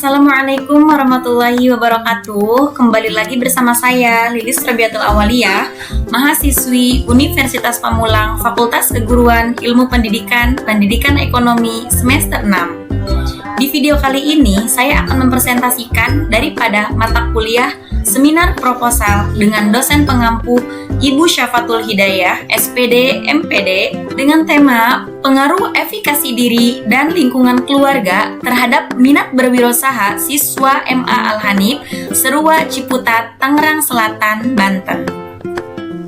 Assalamualaikum warahmatullahi wabarakatuh. Kembali lagi bersama saya Lilis Rabiatul Awaliyah, mahasiswi Universitas Pamulang, Fakultas Keguruan Ilmu Pendidikan, Pendidikan Ekonomi semester 6. Di video kali ini saya akan mempresentasikan daripada mata kuliah Seminar Proposal dengan dosen pengampu Ibu Syafatul Hidayah, SPD, MPD, dengan tema Pengaruh Efikasi Diri dan Lingkungan Keluarga terhadap Minat Berwirausaha Siswa MA Al-Hanif, Serua Ciputat, Tangerang Selatan, Banten.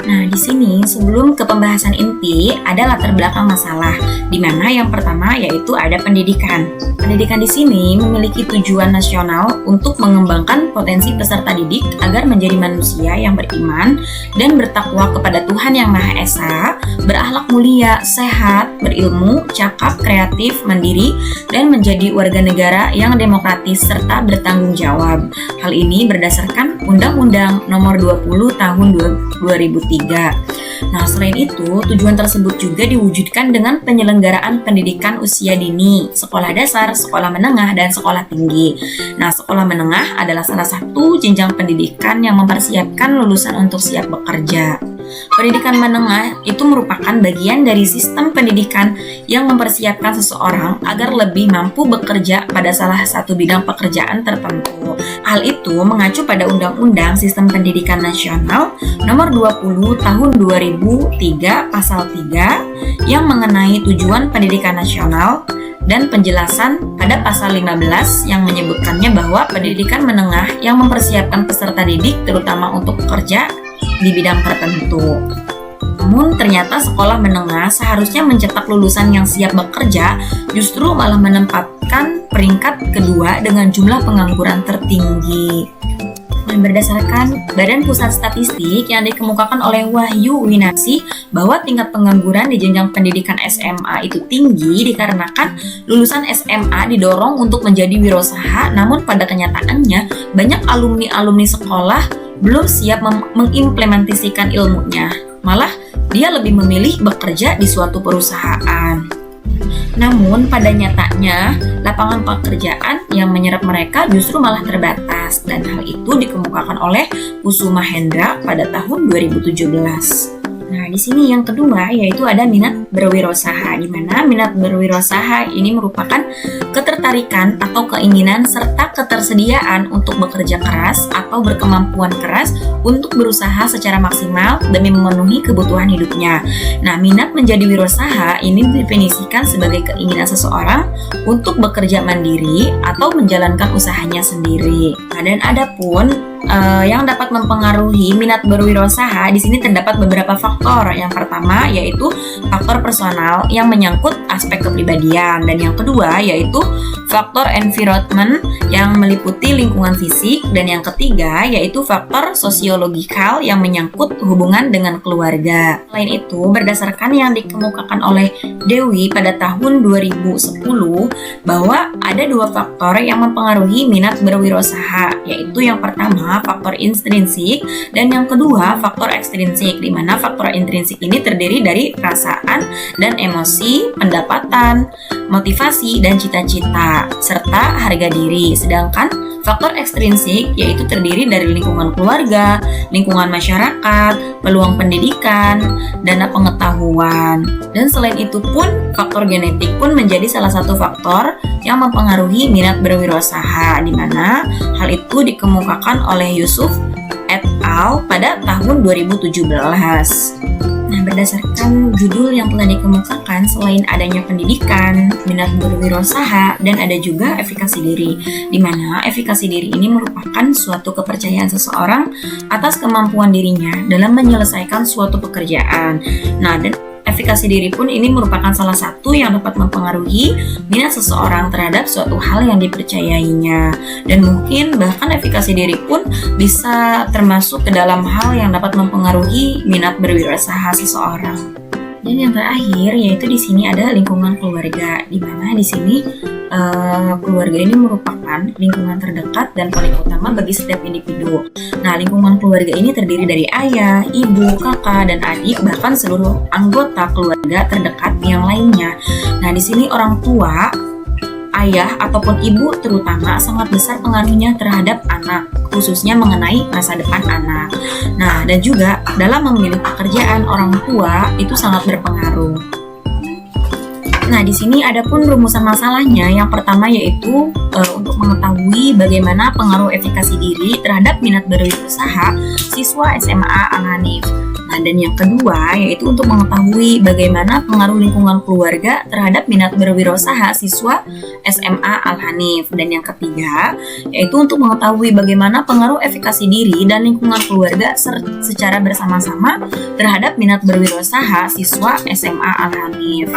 Nah, di sini sebelum ke pembahasan inti ada latar belakang masalah, di mana yang pertama yaitu ada pendidikan. Pendidikan di sini memiliki tujuan nasional untuk mengembangkan potensi peserta didik agar menjadi manusia yang beriman dan bertakwa kepada Tuhan Yang Maha Esa, berakhlak mulia, sehat, berilmu, cakap, kreatif, mandiri, dan menjadi warga negara yang demokratis serta bertanggung jawab. Hal ini berdasarkan Undang-Undang Nomor 20 Tahun 2003. Nah, selain itu, tujuan tersebut juga diwujudkan dengan penyelenggaraan pendidikan usia dini, sekolah dasar, sekolah menengah, dan sekolah tinggi. Nah, sekolah menengah adalah salah satu jenjang pendidikan yang mempersiapkan lulusan untuk siap bekerja. Pendidikan menengah itu merupakan bagian dari sistem pendidikan yang mempersiapkan seseorang agar lebih mampu bekerja pada salah satu bidang pekerjaan tertentu. Hal itu mengacu pada Undang-Undang Sistem Pendidikan Nasional Nomor 20 Tahun 2003 Pasal 3 yang mengenai tujuan pendidikan nasional dan penjelasan pada pasal 15 yang menyebutkannya bahwa pendidikan menengah yang mempersiapkan peserta didik terutama untuk bekerja di bidang tertentu. Namun ternyata sekolah menengah seharusnya mencetak lulusan yang siap bekerja justru malah menempatkan peringkat kedua dengan jumlah pengangguran tertinggi. Berdasarkan Badan Pusat Statistik yang dikemukakan oleh Wahyu Winarsi bahwa tingkat pengangguran di jenjang pendidikan SMA itu tinggi dikarenakan lulusan SMA didorong untuk menjadi wirausaha, namun pada kenyataannya banyak alumni-alumni sekolah belum siap mengimplementasikan ilmunya. Malah dia lebih memilih bekerja di suatu perusahaan. Namun pada nyatanya lapangan pekerjaan yang menyerap mereka justru malah terbatas, dan hal itu dikemukakan oleh Kusuma Hendra pada tahun 2017. Nah, di sini yang kedua yaitu ada minat berwirausaha, di mana minat berwirausaha ini merupakan ketertarikan atau keinginan serta ketersediaan untuk bekerja keras atau berkemampuan keras untuk berusaha secara maksimal demi memenuhi kebutuhan hidupnya. Nah, minat menjadi wirausaha ini didefinisikan sebagai keinginan seseorang untuk bekerja mandiri atau menjalankan usahanya sendiri. Nah, dan ada pun yang dapat mempengaruhi minat berwirausaha, di sini terdapat beberapa faktor. Yang pertama yaitu faktor personal yang menyangkut aspek kepribadian, dan yang kedua yaitu faktor environment yang meliputi lingkungan fisik, dan yang ketiga yaitu faktor sosiologikal yang menyangkut hubungan dengan keluarga. Selain itu, berdasarkan yang dikemukakan oleh Dewi pada tahun 2010 bahwa ada dua faktor yang mempengaruhi minat berwirausaha, yaitu yang pertama faktor intrinsik dan yang kedua faktor ekstrinsik, di mana faktor intrinsik ini terdiri dari perasaan dan emosi, pendapatan, motivasi dan cita-cita serta harga diri. Sedangkan faktor ekstrinsik yaitu terdiri dari lingkungan keluarga, lingkungan masyarakat, peluang pendidikan, dana pengetahuan. Dan selain itu pun faktor genetik pun menjadi salah satu faktor yang mempengaruhi minat berwirausaha, di mana hal itu dikemukakan oleh Yusuf et al. Pada tahun 2017. Nah, berdasarkan judul yang telah dikemukakan, selain adanya pendidikan, minat berwirausaha, dan ada juga efikasi diri, di mana efikasi diri ini merupakan suatu kepercayaan seseorang atas kemampuan dirinya dalam menyelesaikan suatu pekerjaan. Nah, dan efikasi diri pun ini merupakan salah satu yang dapat mempengaruhi minat seseorang terhadap suatu hal yang dipercayainya. Dan mungkin bahkan efikasi diri pun bisa termasuk ke dalam hal yang dapat mempengaruhi minat berwirausaha seseorang. Dan yang terakhir yaitu di sini ada lingkungan keluarga, di mana di sini keluarga ini merupakan lingkungan terdekat dan paling utama bagi setiap individu. Nah, lingkungan keluarga ini terdiri dari ayah, ibu, kakak, dan adik, bahkan seluruh anggota keluarga terdekat yang lainnya. Nah, di sini orang tua ayah ataupun ibu terutama sangat besar pengaruhnya terhadap anak, khususnya mengenai masa depan anak. Nah, dan juga dalam memilih pekerjaan orang tua itu sangat berpengaruh. Nah, di sini ada pun rumusan masalahnya. Yang pertama yaitu untuk mengetahui bagaimana pengaruh efikasi diri terhadap minat berwirausaha siswa SMA Al-Hanif. Nah, dan yang kedua yaitu untuk mengetahui bagaimana pengaruh lingkungan keluarga terhadap minat berwirausaha siswa SMA Al-Hanif. Dan yang ketiga yaitu untuk mengetahui bagaimana pengaruh efikasi diri dan lingkungan keluarga secara bersama-sama terhadap minat berwirausaha siswa SMA Al-Hanif.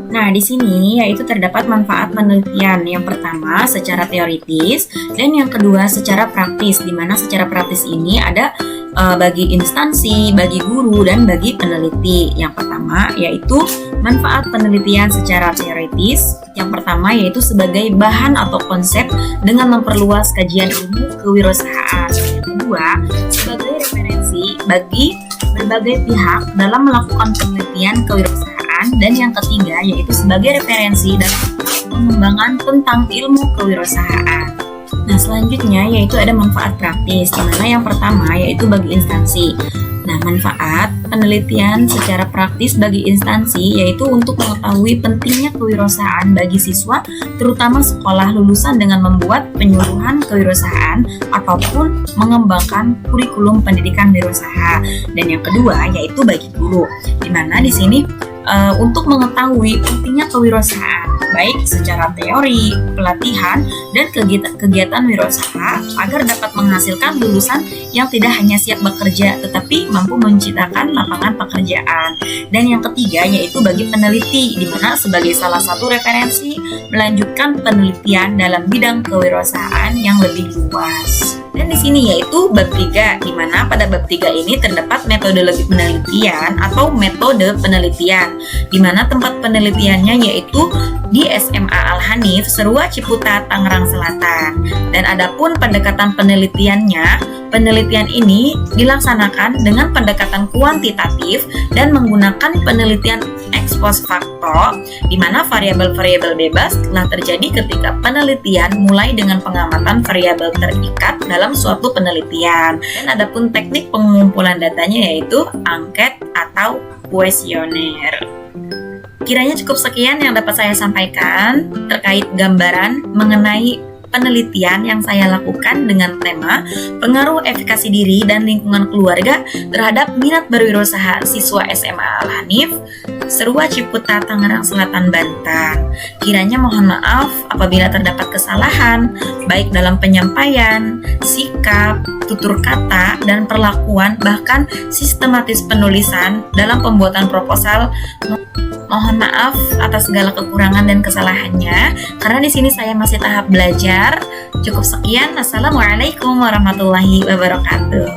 Nah, di sini yaitu terdapat manfaat penelitian. Yang pertama secara teoritis dan yang kedua secara praktis, di mana secara praktis ini ada bagi instansi, bagi guru, dan bagi peneliti. Yang pertama yaitu manfaat penelitian secara teoritis. Yang pertama yaitu sebagai bahan atau konsep dengan memperluas kajian ilmu kewirausahaan. Yang kedua sebagai referensi bagi berbagai pihak dalam melakukan penelitian kewirausahaan. Dan yang ketiga yaitu sebagai referensi dalam pengembangan tentang ilmu kewirausahaan. Nah, selanjutnya yaitu ada manfaat praktis, di mana yang pertama yaitu bagi instansi. Nah, manfaat penelitian secara praktis bagi instansi yaitu untuk mengetahui pentingnya kewirausahaan bagi siswa, terutama sekolah lulusan dengan membuat penyuluhan kewirausahaan ataupun mengembangkan kurikulum pendidikan wirausaha. Dan yang kedua yaitu bagi guru, di mana di sini untuk mengetahui pentingnya kewirausahaan baik secara teori, pelatihan, dan kegiatan wirausaha agar dapat menghasilkan lulusan yang tidak hanya siap bekerja tetapi mampu menciptakan lapangan pekerjaan. Dan yang ketiga yaitu bagi peneliti, di mana sebagai salah satu referensi melanjutkan penelitian dalam bidang kewirausahaan yang lebih luas. Dan di sini yaitu bab 3, di mana pada bab 3 ini terdapat metodologi penelitian atau metode penelitian, di mana tempat penelitiannya yaitu di SMA Al-Hanif, Serua Ciputat, Tangerang Selatan. Dan adapun pendekatan penelitiannya, penelitian ini dilaksanakan dengan pendekatan kuantitatif dan menggunakan penelitian ex post facto, di mana variabel-variabel bebas telah terjadi ketika penelitian mulai dengan pengamatan variabel terikat dalam suatu penelitian. Dan adapun teknik pengumpulan datanya yaitu angket atau kuesioner. Kiranya cukup sekian yang dapat saya sampaikan terkait gambaran mengenai penelitian yang saya lakukan dengan tema pengaruh efikasi diri dan lingkungan keluarga terhadap minat berwirausaha siswa SMA Al-Hanif, Serua Ciputat, Tangerang Selatan, Banten. Kiranya mohon maaf apabila terdapat kesalahan baik dalam penyampaian, sikap, tutur kata, dan perlakuan bahkan sistematis penulisan dalam pembuatan proposal. Mohon maaf atas segala kekurangan dan kesalahannya, karena di sini saya masih tahap belajar. Cukup sekian. Assalamualaikum warahmatullahi wabarakatuh.